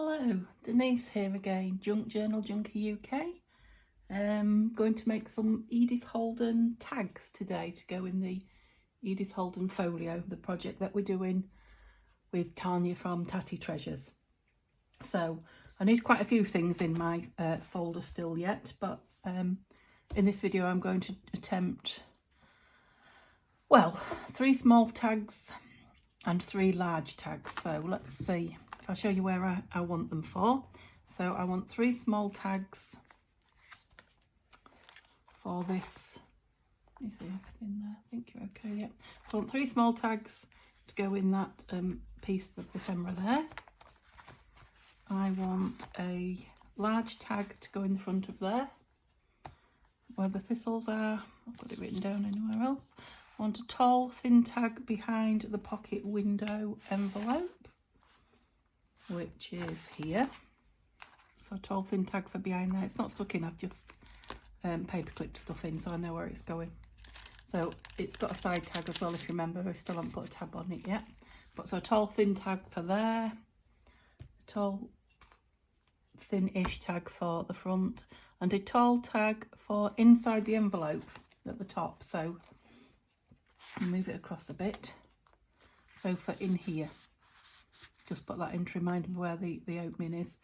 Hello, Denise here again, Junk Journal Junkie UK. Going to make some Edith Holden tags today to go in the Edith Holden Folio, the project that we're doing with Tanya from Tatty Treasures. So I need quite a few things in my folder still yet, but in this video I'm going to attempt, well, 3 small tags and 3 large tags. So let's see. I'll show you where I want them for. So I want 3 small tags for this. You see everything there? I think you're okay. Yeah. So I want 3 small tags to go in that piece of ephemera there. I want a large tag to go in the front of there, where the thistles are. I've got it written down anywhere else. I want a tall, thin tag behind the pocket window envelope, which is here. So a tall thin tag for behind there. It's not stuck in, I've just paper clipped stuff in so I know where it's going. So it's got a side tag as well, if you remember. I still haven't put a tab on it yet. But so a tall thin tag for there, a tall thin-ish tag for the front, and a tall tag for inside the envelope at the top. So I'll move it across a bit. So for in here. Just put that in to remind me where the opening is.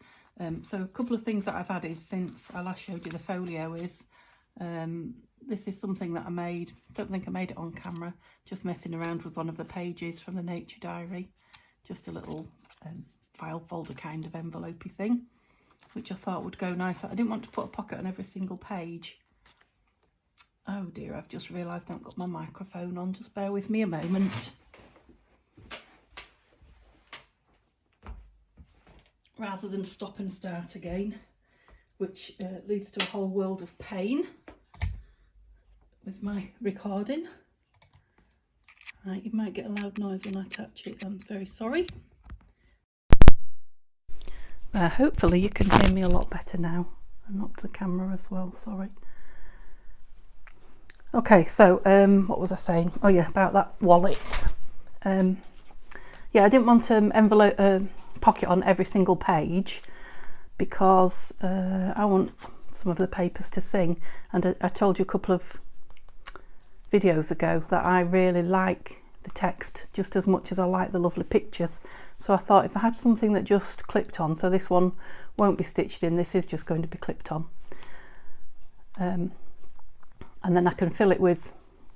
So a couple of things that I've added since I last showed you the folio is, this is something that I made, don't think I made it on camera, just messing around with one of the pages from the Nature Diary. Just a little file folder kind of envelopey thing, which I thought would go nice. I didn't want to put a pocket on every single page. Oh dear, I've just realised I haven't got my microphone on, just bear with me a moment. Rather than stop and start again, which leads to a whole world of pain with my recording. Right, you might get a loud noise when I touch it, I'm very sorry. Hopefully you can hear me a lot better now. And up the camera as well, sorry. Okay, so what was I saying? Oh yeah, about that wallet. Yeah, I didn't want to pocket on every single page because I want some of the papers to sing, and I told you a couple of videos ago that I really like the text just as much as I like the lovely pictures. So I thought if I had something that just clipped on, so this one won't be stitched in, this is just going to be clipped on, and then I can fill it with,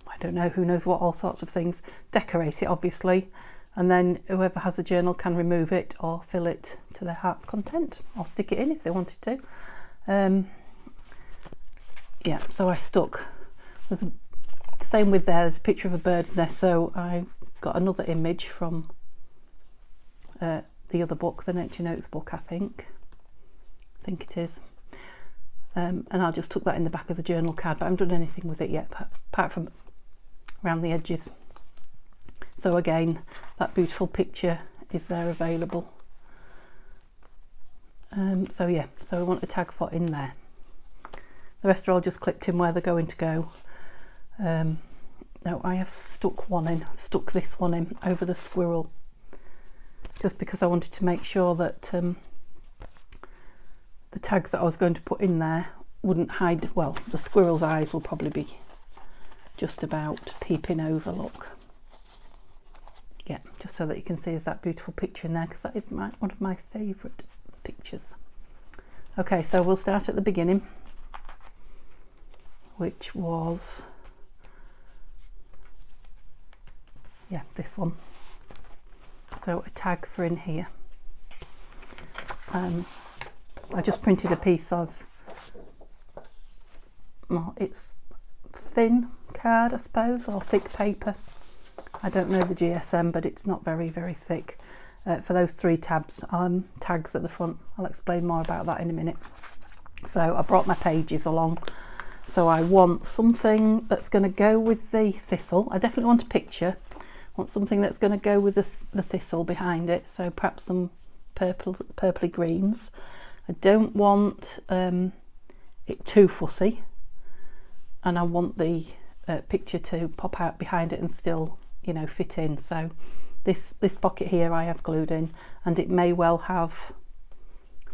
I don't know, who knows what, all sorts of things, decorate it obviously, and then whoever has a journal can remove it or fill it to their heart's content, or stick it in if they wanted to. Yeah, so I stuck, same with there's a picture of a bird's nest, so I got another image from the other book, the Nature Notes book, I think it is. And I just took that in the back as a journal card, but I haven't done anything with it yet, apart from around the edges. So again, that beautiful picture is there available. So yeah, so we want a tag for in there. The rest are all just clipped in where they're going to go. No, I have stuck one in. I've stuck this one in over the squirrel, just because I wanted to make sure that the tags that I was going to put in there wouldn't hide, well, the squirrel's eyes will probably be just about peeping over, look. Yeah, just so that you can see is that beautiful picture in there, because that is one of my favourite pictures. Okay, so we'll start at the beginning, which was, yeah, this one. So a tag for in here. I just printed a piece of, well, it's thin card, I suppose, or thick paper. I don't know the GSM, but it's not very, very thick. For those 3 tags at the front. I'll explain more about that in a minute. So I brought my pages along. So I want something that's going to go with the thistle. I definitely want a picture. I want something that's going to go with the thistle behind it. So perhaps some purpley greens. I don't want it too fussy. And I want the picture to pop out behind it and still, you know, fit in. So this pocket here I have glued in, and it may well have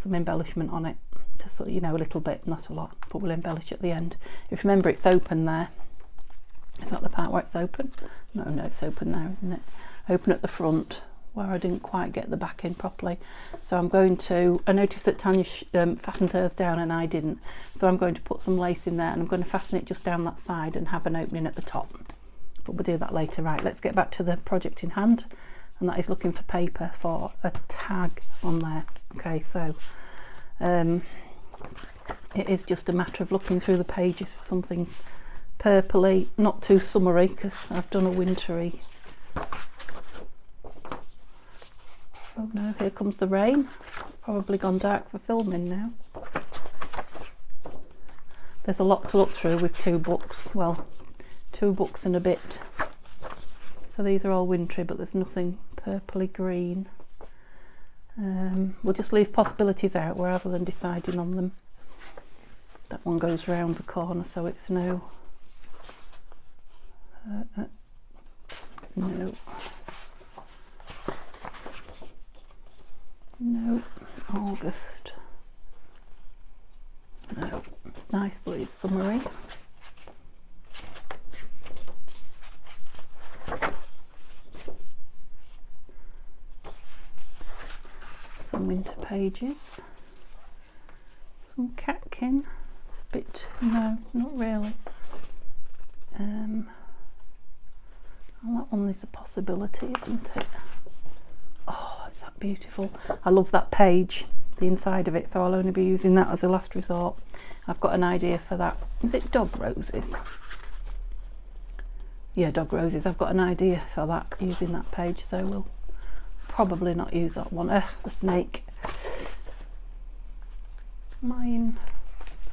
some embellishment on it, to sort of, you know, a little bit, not a lot, but we'll embellish at the end. If you remember, it's open there. Is that the part where it's open? No, it's open there, isn't it? Open at the front, where I didn't quite get the back in properly. So I'm going to, I noticed that Tanya fastened hers down and I didn't. So I'm going to put some lace in there and I'm going to fasten it just down that side and have an opening at the top. But we'll do that later. Right, let's get back to the project in hand. And that is looking for paper for a tag on there. Okay, so it is just a matter of looking through the pages for something purpley, not too summery, because I've done a wintry. Oh no, here comes the rain. It's probably gone dark for filming now. There's a lot to look through with 2 books. Well, 2 books and a bit. So these are all wintry, but there's nothing purpley green. We'll just leave possibilities out rather than deciding on them. That one goes round the corner, so it's no. No, August. No, it's nice, but it's summery. Some winter pages. Some catkin. It's a bit, no, not really. Well, that one is a possibility, isn't it? Oh, is that beautiful? I love that page, the inside of it, so I'll only be using that as a last resort. I've got an idea for that. Is it dog roses? Yeah, dog roses. I've got an idea for that, using that page, so we'll probably not use that one. The snake. Mine.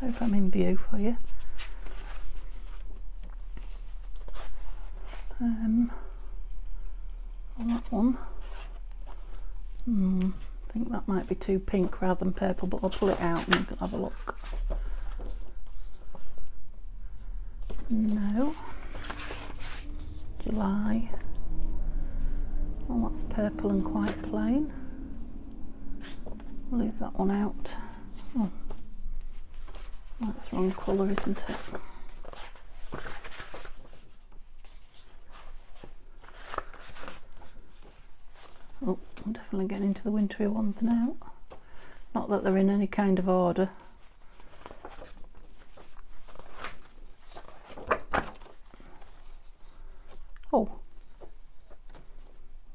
I hope I'm in view for you. On that one. I think that might be too pink rather than purple, but I'll pull it out and you can have a look. No. July. Well, that's purple and quite plain. I'll leave that one out. Oh, that's the wrong colour, isn't it? Oh, I'm definitely getting into the wintry ones now. Not that they're in any kind of order. Oh,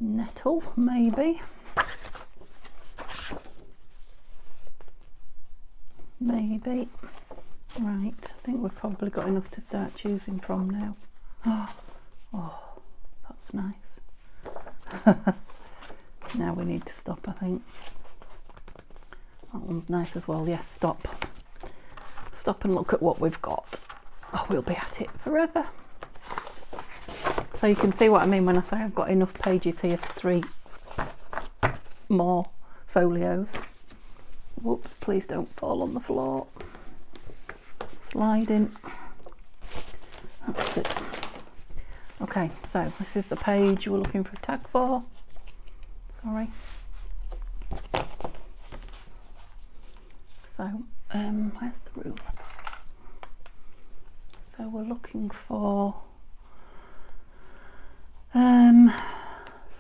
nettle, maybe. Maybe. Right, I think we've probably got enough to start choosing from now. Oh, that's nice. Now we need to stop, I think. That one's nice as well. Yes, stop. Stop and look at what we've got. Oh, we'll be at it forever. So you can see what I mean when I say I've got enough pages here for 3 more folios. Whoops, please don't fall on the floor. Sliding. That's it. Okay, so this is the page we're looking for a tag for. Sorry. So, where's the ruler? So we're looking for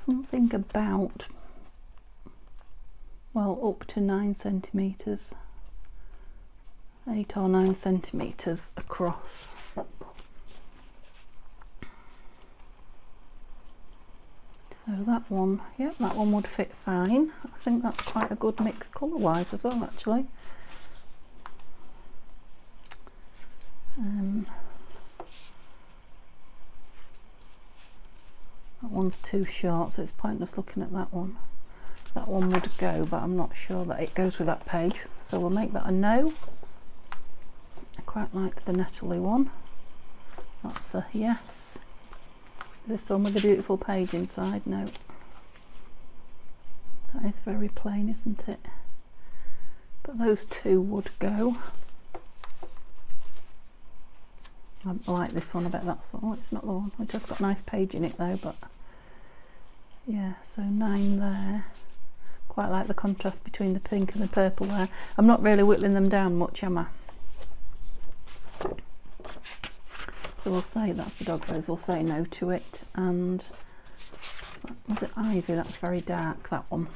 something about, well, up to 9 centimetres, 8 or 9 centimetres across. So that one, yep, that one would fit fine. I think that's quite a good mix colour-wise as well, actually. That one's too short, so it's pointless looking at that one. That one would go, but I'm not sure that it goes with that page, so we'll make that a no. I quite liked the nettly one. That's a yes. This one with a beautiful page inside, no. That is very plain, isn't it? But those 2 would go. I like this one, I bet that's all. It's not the one. It has got a nice page in it though, but yeah, so 9 there. Quite like the contrast between the pink and the purple there. I'm not really whittling them down much, am I? So we'll say that's the dog rose, we'll say no to it. And was it ivy? That's very dark, that one.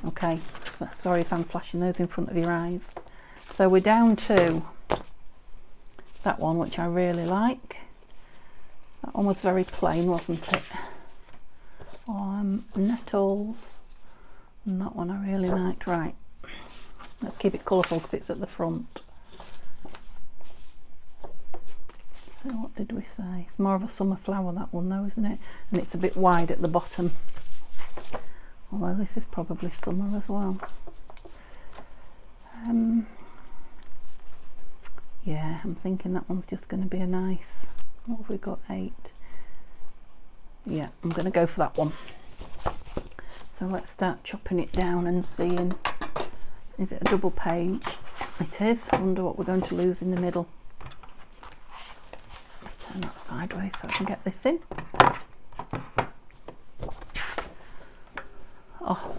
Okay, so, sorry if I'm flashing those in front of your eyes. So we're down to that one, which I really like. That one was very plain, wasn't it? Nettles, and that one I really liked. Right, let's keep it colourful because it's at the front. So what did we say? It's more of a summer flower, that one though, isn't it? And it's a bit wide at the bottom. Although this is probably summer as well. Yeah, I'm thinking that one's just going to be a nice, what have we got, 8? Yeah, I'm going to go for that one. So let's start chopping it down and seeing, is it a double page? It is. I wonder what we're going to lose in the middle. Let's turn that sideways so I can get this in. Oh,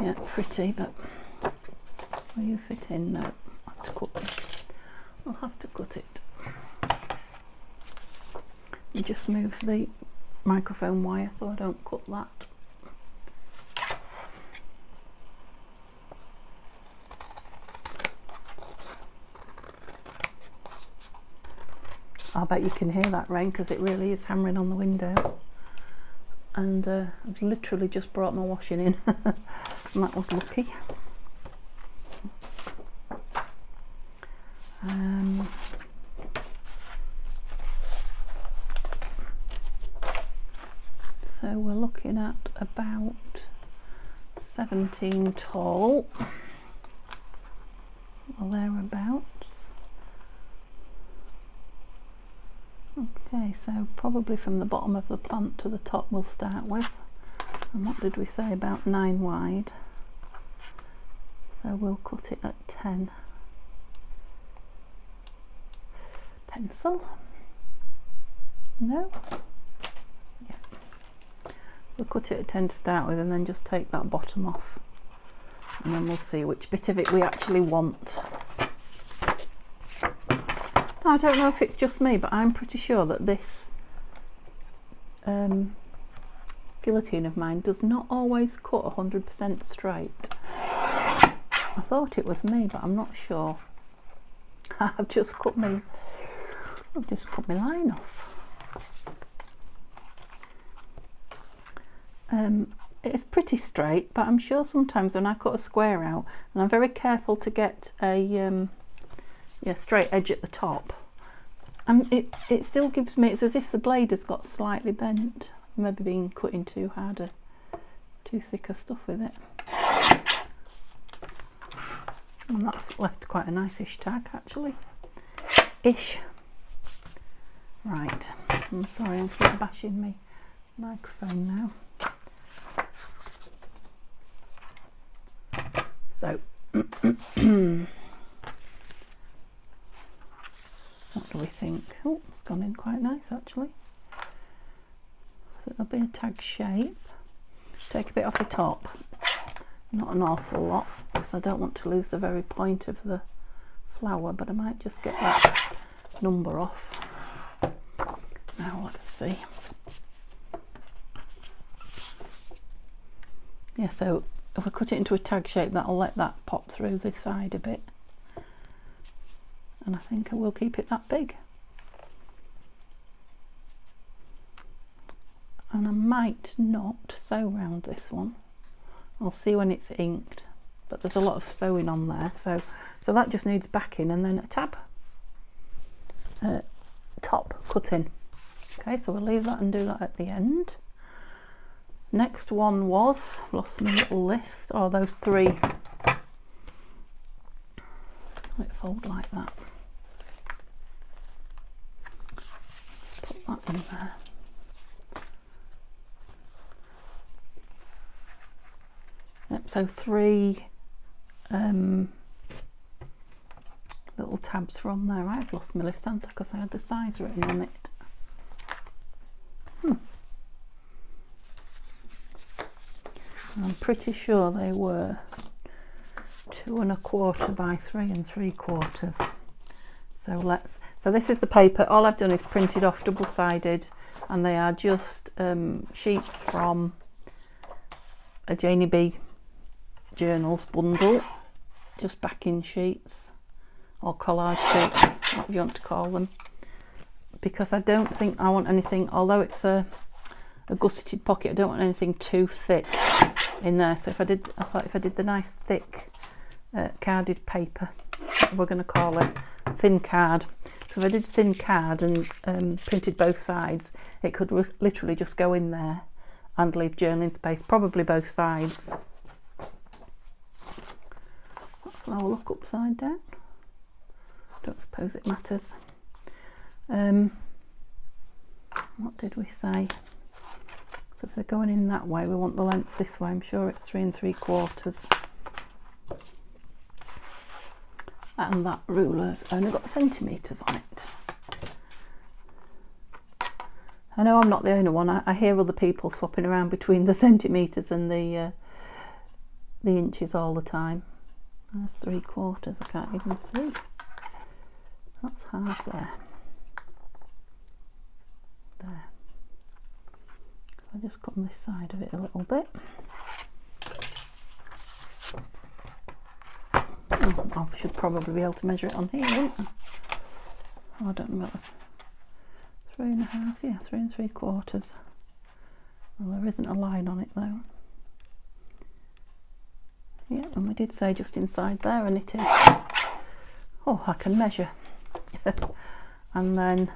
yeah, pretty, but will you fit in? No, I'll have to cut it. I'll have to cut it. And just move the microphone wire so I don't cut that. I bet you can hear that rain because it really is hammering on the window. And I've literally just brought my washing in and that was lucky. So we're looking at about 17 tall, or thereabouts. Okay, so probably from the bottom of the plant to the top we'll start with. And what did we say, about 9 wide? So we'll cut it at 10. Pencil? No? Yeah. We'll cut it at 10 to start with and then just take that bottom off. And then we'll see which bit of it we actually want. I don't know if it's just me, but I'm pretty sure that this guillotine of mine does not always cut 100% straight. I thought it was me, but I'm not sure. I've just cut my line off. It's pretty straight, but I'm sure sometimes when I cut a square out, and I'm very careful to get a straight edge at the top, and it still gives me, it's as if the blade has got slightly bent. Maybe being cutting too hard, too thicker stuff with it. And that's left quite a nice-ish tag actually. Ish. Right, I'm sorry, I'm keep bashing my microphone now. So what do we think? Oh, it's gone in quite nice actually. So it'll be a tag shape. Take a bit off the top, not an awful lot, because I don't want to lose the very point of the flower, but I might just get that number off. Now let's see. Yeah, so if we cut it into a tag shape, that'll let that pop through this side a bit. And I think I will keep it that big. And I might not sew round this one. I'll see when it's inked, but there's a lot of sewing on there, so that just needs backing and then a tab top cutting. Okay, so we'll leave that and do that at the end. Next one was, I've lost my little list, oh, those 3. Let it fold like that. Put that in there. Yep, so 3 little tabs from there. I've lost my list, haven't I, because I had the size written on it. I'm pretty sure they were 2 1/4 by 3 3/4. So this is the paper. All I've done is printed off double-sided, and they are just sheets from a Janie B journals bundle, just backing sheets or collage sheets, what you want to call them, because I don't think I want anything, although it's a gusseted pocket, I don't want anything too thick in there. So I thought if I did the nice thick carded paper, we're going to call it thin card. So if I did thin card and printed both sides, it could literally just go in there and leave journaling space, probably both sides. That flower look upside down. Don't suppose it matters. What did we say? So if they're going in that way, we want the length this way. I'm sure it's 3 3/4. And that ruler's only got centimetres on it. I know I'm not the only one. I hear other people swapping around between the centimetres and the inches all the time. That's 3/4. I can't even see. That's half there. There. I'll just come this side of it a little bit. Oh, I should probably be able to measure it on here, wouldn't I? Oh, I don't know what it's 3 1/2, yeah, 3 3/4. Well, there isn't a line on it though. Yeah, and we did say just inside there, and it is. Oh, I can measure. And then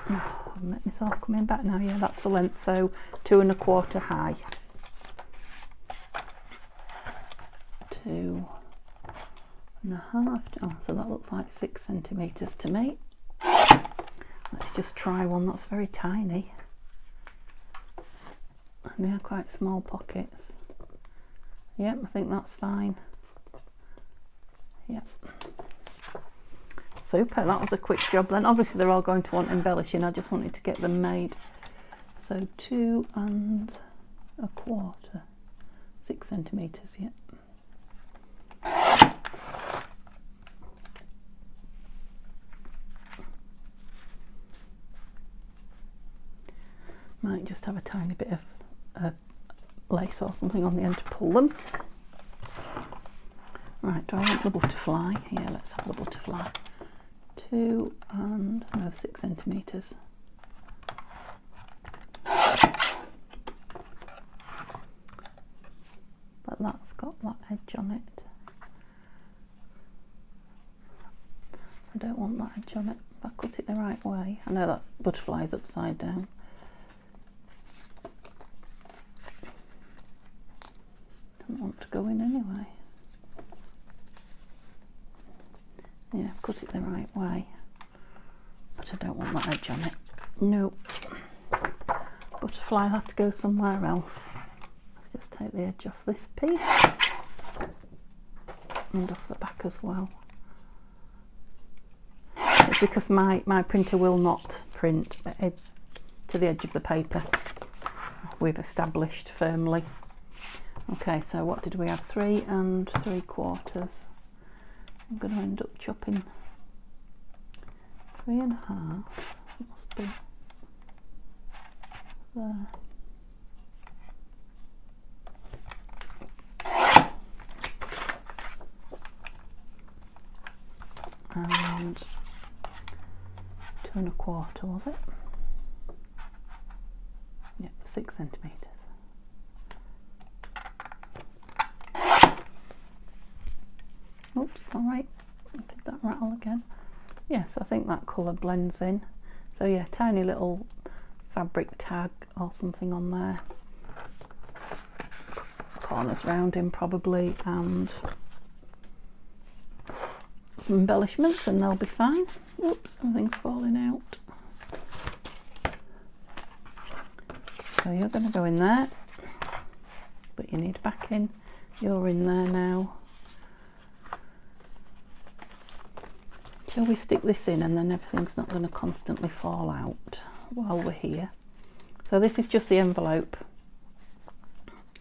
I'll make myself coming back now. Yeah, that's the length, so 2 1/4 high. 2 1/2. Oh, so that looks like 6 centimetres to me. Let's just try one that's very tiny. And they are quite small pockets. Yep, I think that's fine. Yep. Super, that was a quick job then. Obviously they're all going to want embellishing, I just wanted to get them made. So 2 1/4, 6 centimetres, yep. Might just have a tiny bit of lace or something on the end to pull them. Right, do I want the butterfly? Yeah, let's have the butterfly. 6 centimetres. But that's got that edge on it. I don't want that edge on it. If I cut it the right way. I know that butterfly is upside down. Doesn't want to go in anyway. Yeah, cut it the right way. But I don't want that edge on it. No. Butterfly will have to go somewhere else. Let's just take the edge off this piece. And off the back as well. It's because my printer will not print to the edge of the paper. We've established firmly. Okay, so what did we have? 3 3/4. I'm going to end up chopping 3 1/2. Must be there. And 2 1/4, was it? Yep, 6 centimetres. Oops, alright, did that rattle again? Yes, I think that colour blends in. So yeah, tiny little fabric tag or something on there. Corners round him probably, and some embellishments, and they'll be fine. Oops, something's falling out. So you're going to go in there, but you need backing. You're in there now. Shall we stick this in, and then everything's not going to constantly fall out while we're here? So this is just the envelope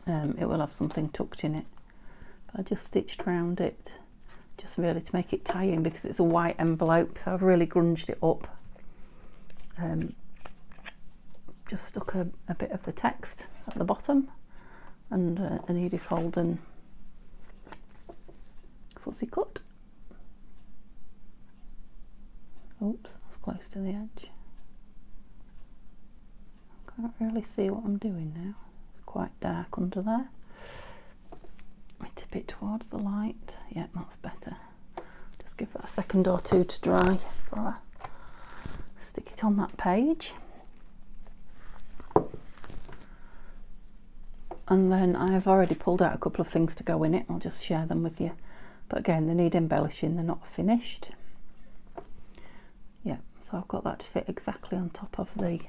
it will have something tucked in it. But I just stitched around it, just really to make it tie in, because it's a white envelope, so I've really grunged it up. Just stuck a bit of the text at the bottom, and an Edith Holden fussy cut. Oops, that's close to the edge. I can't really see what I'm doing now. It's quite dark under there. I tip it towards the light. Yeah, that's better. Just give that a second or two to dry before I stick it on that page. And then I've already pulled out a couple of things to go in it. I'll just share them with you. But again, they need embellishing, they're not finished. Yeah, so I've got that to fit exactly on top of the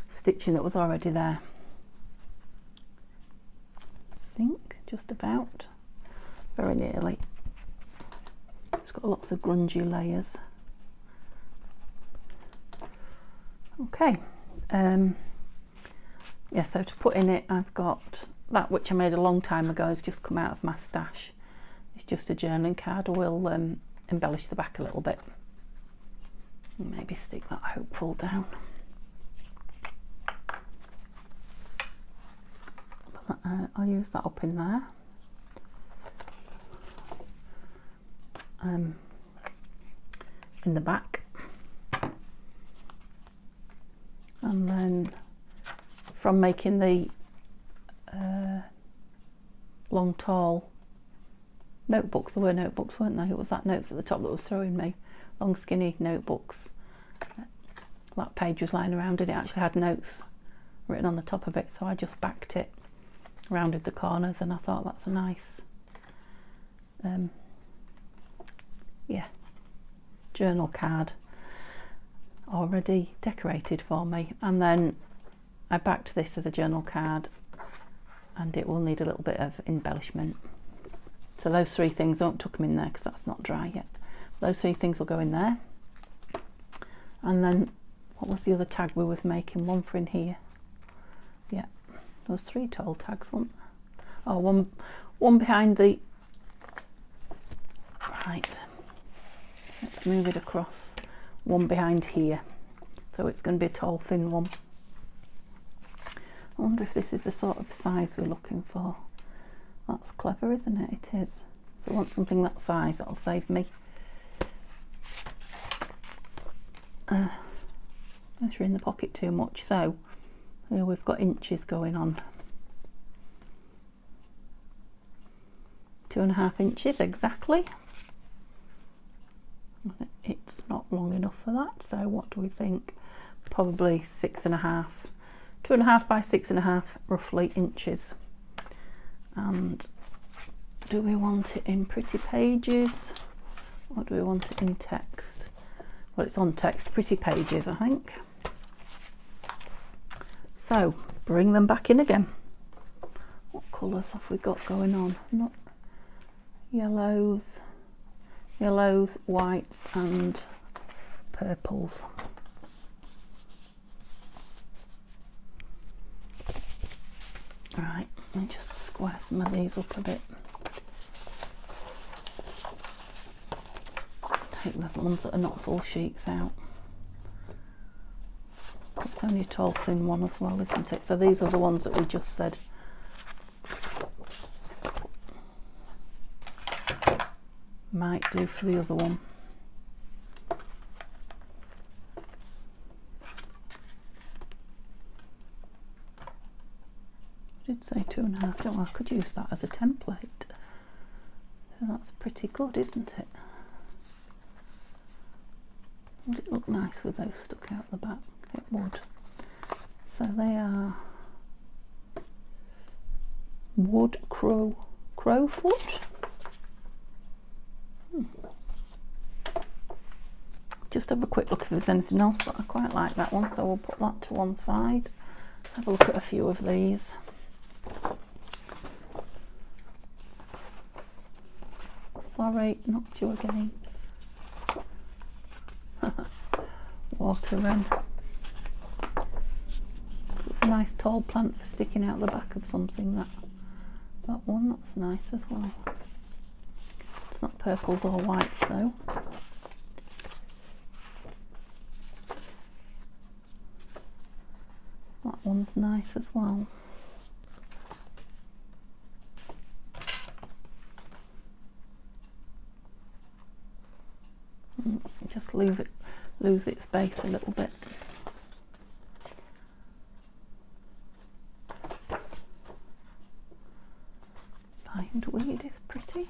stitching that was already there. I think, just about. Very nearly. It's got lots of grungy layers. Okay. Yeah, so to put in it, I've got that which I made a long time ago, has just come out of my stash. It's just a journaling card. I will embellish the back a little bit. Maybe stick that hopeful down. But I'll use that up in there. In the back. And then from making the long tall notebooks, there were notebooks, weren't there? It was that notes at the top that was throwing me. Long skinny notebooks. That page was lying around and it actually had notes written on the top of it, so I just backed it, rounded the corners, and I thought that's a nice yeah, journal card already decorated for me. And then I backed this as a journal card, and it will need a little bit of embellishment. So those three things, don't tuck them in there because that's not dry yet. Those three things will go in there. And then what was the other tag we was making? One for in here. Yeah, those three tall tags, weren't there? Oh, one behind the, right, let's move it across. One behind here, so it's going to be a tall thin one. I wonder if this is the sort of size we're looking for. That's clever, isn't it? It is. So I want something that size. That'll save me measuring the pocket too much. So here we've got inches going on. 2.5 inches exactly. It's not long enough for that, so what do we think? Probably 6.5, 2.5 by 6.5 roughly inches. And do we want it in pretty pages, or do we want it in text? Well, it's on text, pretty pages, I think. So bring them back in again. What colours have we got going on? Not yellows, whites and purples. Right, let me just square some of these up a bit. Take the ones that are not full sheets out. It's only a tall thin one as well, isn't it? So these are the ones that we just said might do for the other one. I did say 2.5, don't I? I could use that as a template. So that's pretty good, isn't it? Would it look nice with those stuck out the back? It would. So they are wood crowfoot. Just have a quick look if there's anything else, but I quite like that one, so we'll put that to one side. Let's have a look at a few of these. Sorry, knocked you again. Water wren. It's a nice tall plant for sticking out the back of something, that. That one, that's nice as well. It's not purples or whites though. That one's nice as well. Just lose its base a little bit. Bindweed is pretty.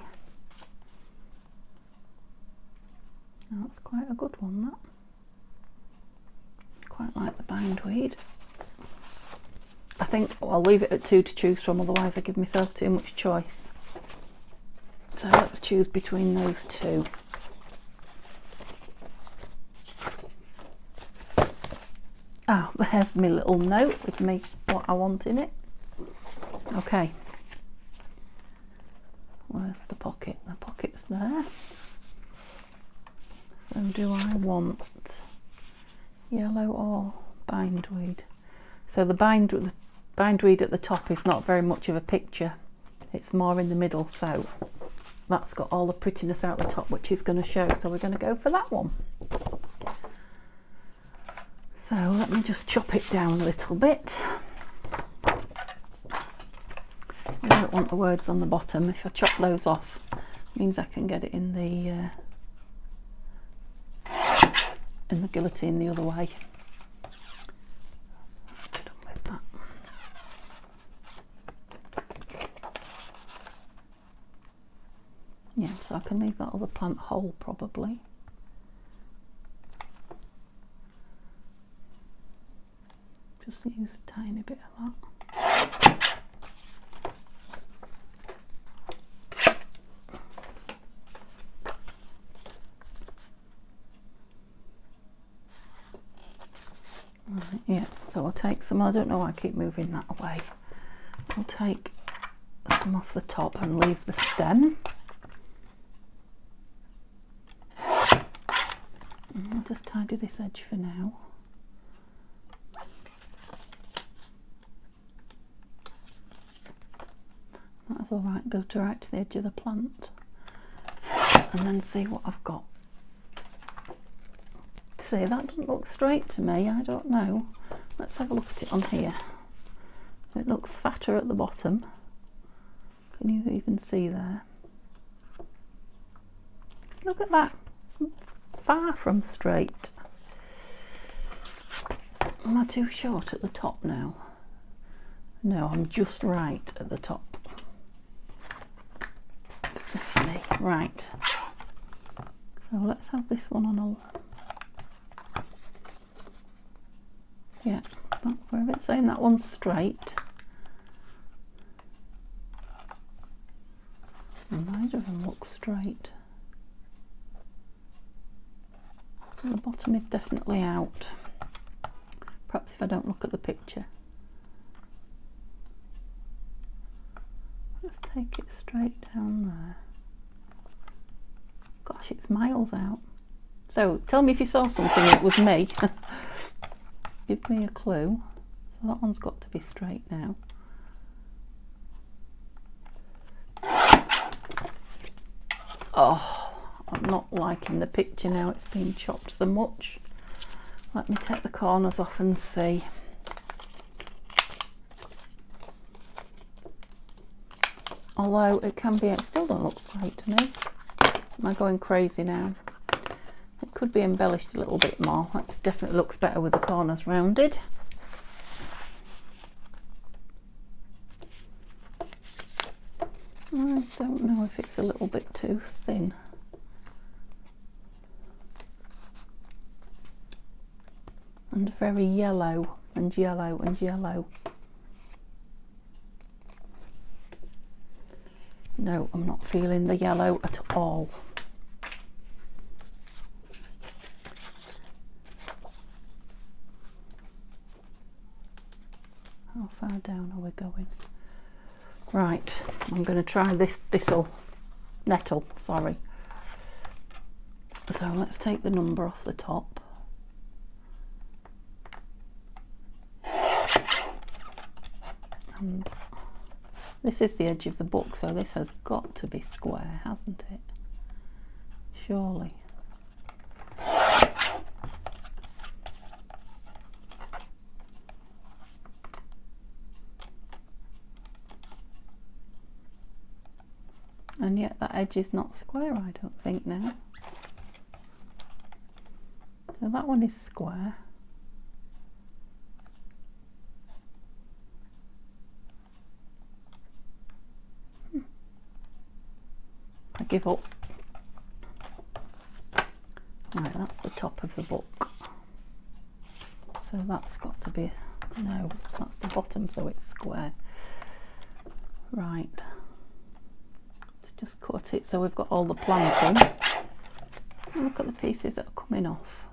That's quite a good one, that. Quite like the bindweed. I think I'll leave it at 2 to choose from, otherwise I give myself too much choice. So let's choose between those two. Ah, there's my little note with me what I want in it. Okay. Where's the pocket? The pocket's there. So do I want yellow or bindweed? So the bindweed at the top is not very much of a picture. It's more in the middle, so that's got all the prettiness out the top, which is going to show. So we're going to go for that one. So let me just chop it down a little bit. I don't want the words on the bottom. If I chop those off, it means I can get it in the guillotine the other way. Done with that. Yeah, so I can leave that other plant whole probably. Just use a tiny bit of that. Right, yeah, so I'll take some, I don't know why I keep moving that away. I'll take some off the top and leave the stem. And I'll just tidy this edge for now. That's all right, go right to the edge of the plant and then see what I've got. See, that doesn't look straight to me, I don't know. Let's have a look at it on here. It looks fatter at the bottom. Can you even see there? Look at that, it's far from straight. Am I too short at the top now? No, I'm just right at the top. Right, so let's have this one on a, yeah, where it's saying that one's straight. Neither of them look straight. The bottom is definitely out. Perhaps if I don't look at the picture. Let's take it straight down there. Gosh, it's miles out. So tell me if you saw something that was me. Give me a clue. So that one's got to be straight now. Oh, I'm not liking the picture now. It's been chopped so much. Let me take the corners off and see. Although it can be, it still don't look straight to me. Am I going crazy now? It could be embellished a little bit more. That definitely looks better with the corners rounded. I don't know if it's a little bit too thin. And very yellow and yellow and yellow. No, I'm not feeling the yellow at all. How far down are we going? Right, I'm going to try this nettle, sorry. So let's take the number off the top. And This is the edge of the book, so this has got to be square, hasn't it? Surely. And yet that edge is not square, I don't think now. So that one is square. I give up. Right, that's the top of the book. So that's got to be, no, that's the bottom, so it's square. Right. Let's just cut it so we've got all the planking. Look at the pieces that are coming off.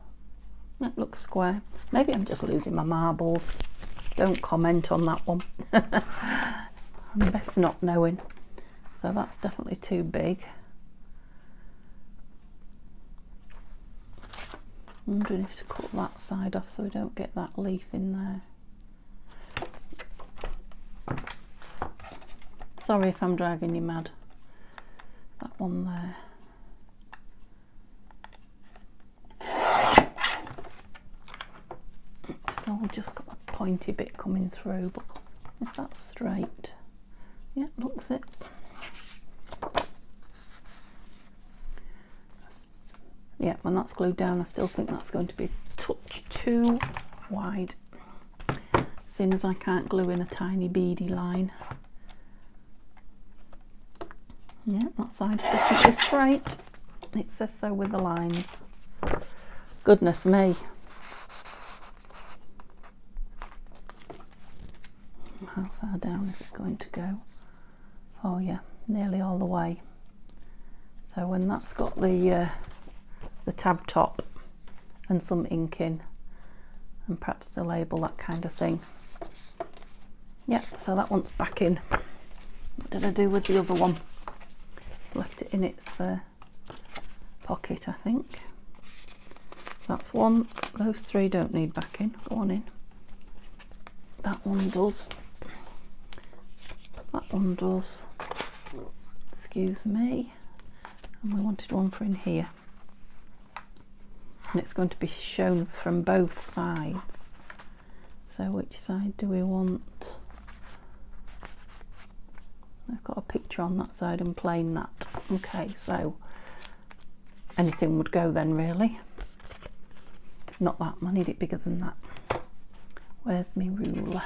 That looks square. Maybe I'm just losing my marbles. Don't comment on that one. I'm best not knowing. So that's definitely too big. I'm wondering if to cut that side off so we don't get that leaf in there. Sorry if I'm driving you mad. That one there. It's all just got a pointy bit coming through, but if that's straight, yeah, looks it. Yeah, when that's glued down, I still think that's going to be a touch too wide, seeing as I can't glue in a tiny beady line. Yeah, that side's definitely straight. It says so with the lines. Goodness me. How far down is it going to go? Oh yeah, nearly all the way. So when that's got the tab top and some ink in, and perhaps the label, that kind of thing. Yeah, so that one's back in. What did I do with the other one? Left it in its pocket, I think. That's one. Those three don't need backing. Go on in. That one does. That one does. Excuse me. And we wanted one for in here. And it's going to be shown from both sides. So which side do we want? I've got a picture on that side and plain that. Okay, so anything would go then, really. Not that, I need it bigger than that. Where's my ruler?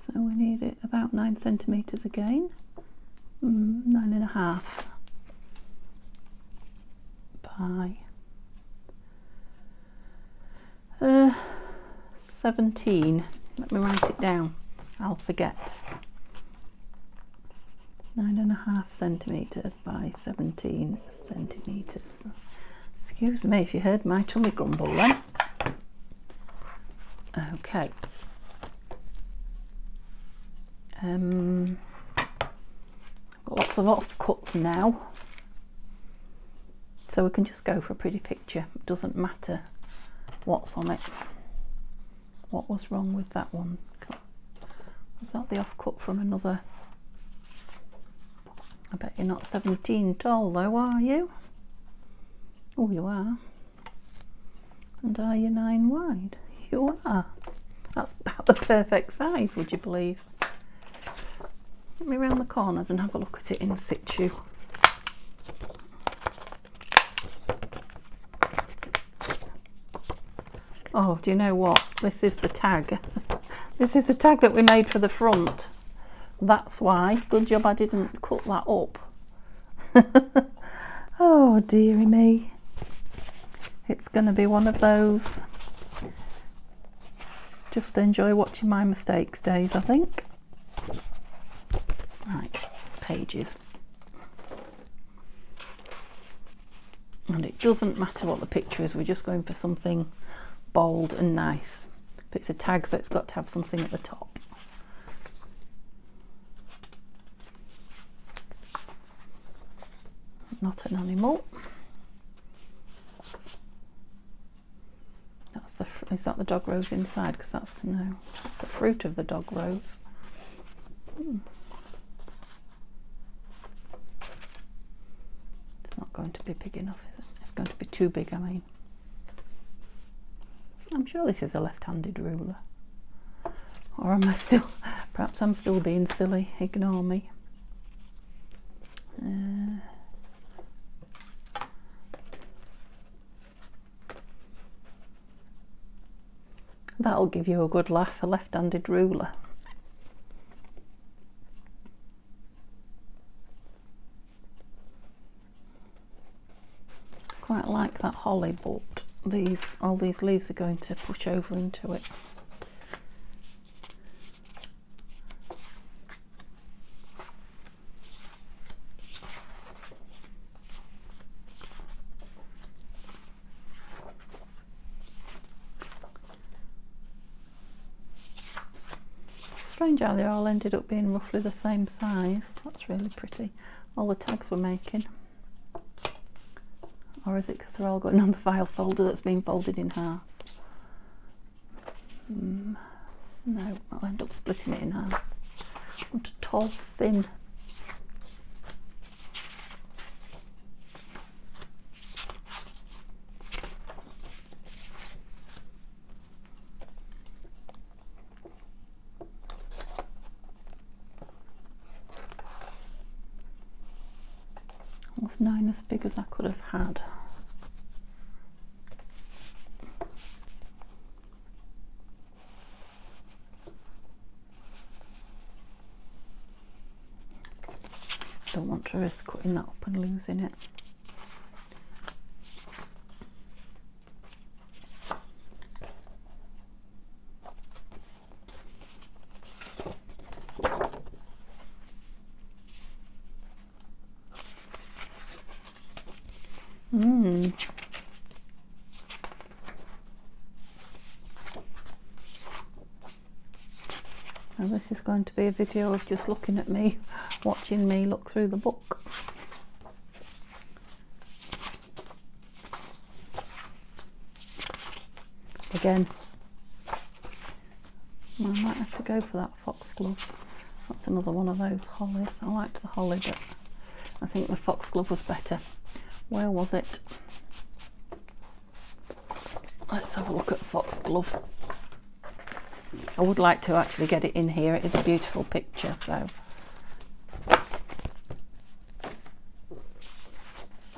So we need it about 9 centimetres again. 9.5 by 17. Let me write it down, I'll forget. 9.5 centimetres by 17 centimetres. Excuse me if you heard my tummy grumble then. Okay. Got lots of offcuts now, so we can just go for a pretty picture. It doesn't matter what's on it. What was wrong with that one? Was that the offcut from another? I bet you're not 17 tall though, are you? Oh, you are. And are you 9 wide? You are. That's about the perfect size, would you believe? Get me round the corners and have a look at it in situ. Oh, do you know what? This is the tag. This is the tag that we made for the front. That's why. Good job I didn't cut that up. Oh, dearie me. It's going to be one of those just enjoy watching my mistakes days, I think. Right, pages. And it doesn't matter what the picture is, we're just going for something bold and nice. But it's a tag, so it's got to have something at the top. Not an animal. That's the Is that the dog rose inside? Because that's, no, that's the fruit of the dog rose. It's not going to be big enough, is it? It's going to be too big, I mean. I'm sure this is a left-handed ruler. Or am I still, perhaps I'm still being silly, ignore me. That'll give you a good laugh, a left-handed ruler. Quite like that holly, but all these leaves are going to push over into it. Strange how they all ended up being roughly the same size. That's really pretty. All the tags we're making. Or is it because they're all going on the file folder that's been folded in half? No, I'll end up splitting it in half. I want a tall, thin. Almost 9 as big as I could have had. Don't want to risk cutting that up and losing it. Now this is going to be a video of just looking at me, watching me look through the book. Again, I might have to go for that foxglove. That's another one of those hollies. I liked the holly, but I think the foxglove was better. Where was it? Let's have a look at the foxglove. I would like to actually get it in here. It is a beautiful picture, so.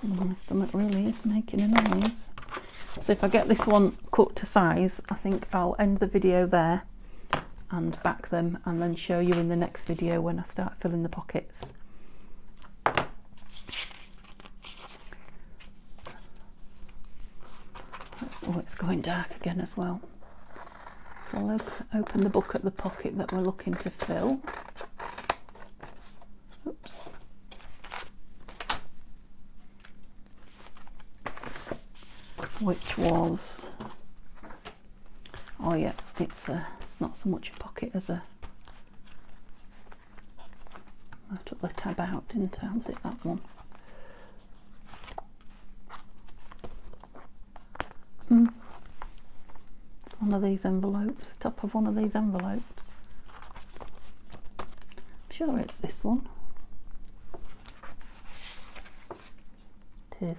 My stomach really is making a noise. So if I get this one cut to size, I think I'll end the video there and back them and then show you in the next video when I start filling the pockets. Oh, it's going dark again as well. So I'll open the book at the pocket that we're looking to fill. Oops. Which was, oh yeah, it's not so much a pocket as a, I took the tab out, didn't I? Was it that one? One of these envelopes, top of one of these envelopes. I'm sure it's this one. It is.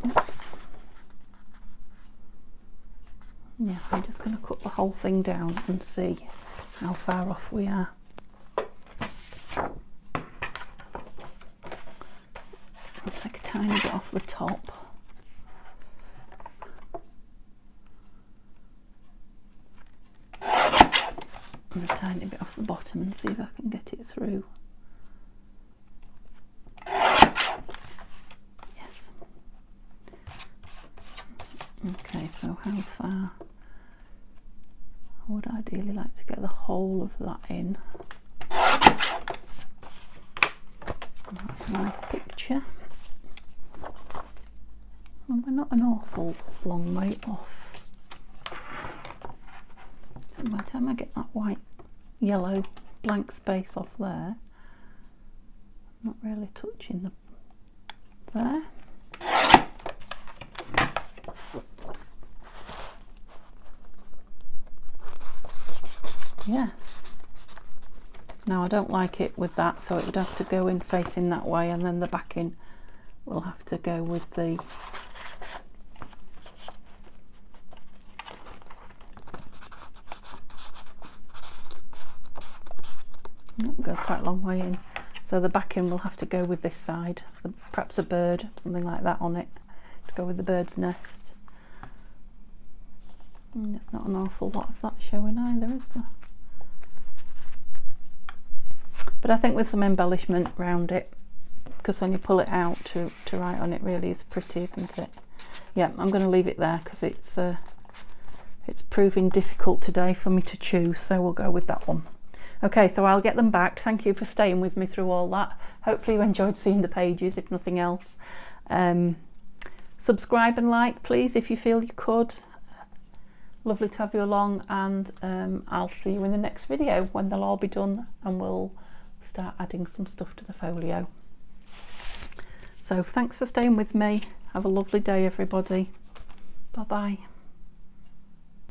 Oops. Yeah, I'm just going to cut the whole thing down and see how far off we are. Take a tiny bit off the top. And a tiny bit off the bottom and see if I can get it through. Yes. Okay, so how far? I would ideally like to get the whole of that in. That's a nice picture. And we're not an awful long way off. So by the time I get that white, yellow, blank space off there, Not really touching the there. Yes. Now I don't like it with that, so it would have to go in facing that way, and then the backing will have to go with the it goes quite a long way in, so the backing will have to go with this side, perhaps a bird, something like that on it, to go with the bird's nest. And it's not an awful lot of that showing either, is there? But I think with some embellishment round it, because when you pull it out to write on it, really is pretty, isn't it? Yeah, I'm going to leave it there because it's proving difficult today for me to choose, so we'll go with that one. Okay, so I'll get them back. Thank you for staying with me through all that. Hopefully you enjoyed seeing the pages, if nothing else. Subscribe and like, please, if you feel you could. Lovely to have you along, and I'll see you in the next video when they'll all be done, and we'll start adding some stuff to the folio. So thanks for staying with me. Have a lovely day, everybody. Bye bye.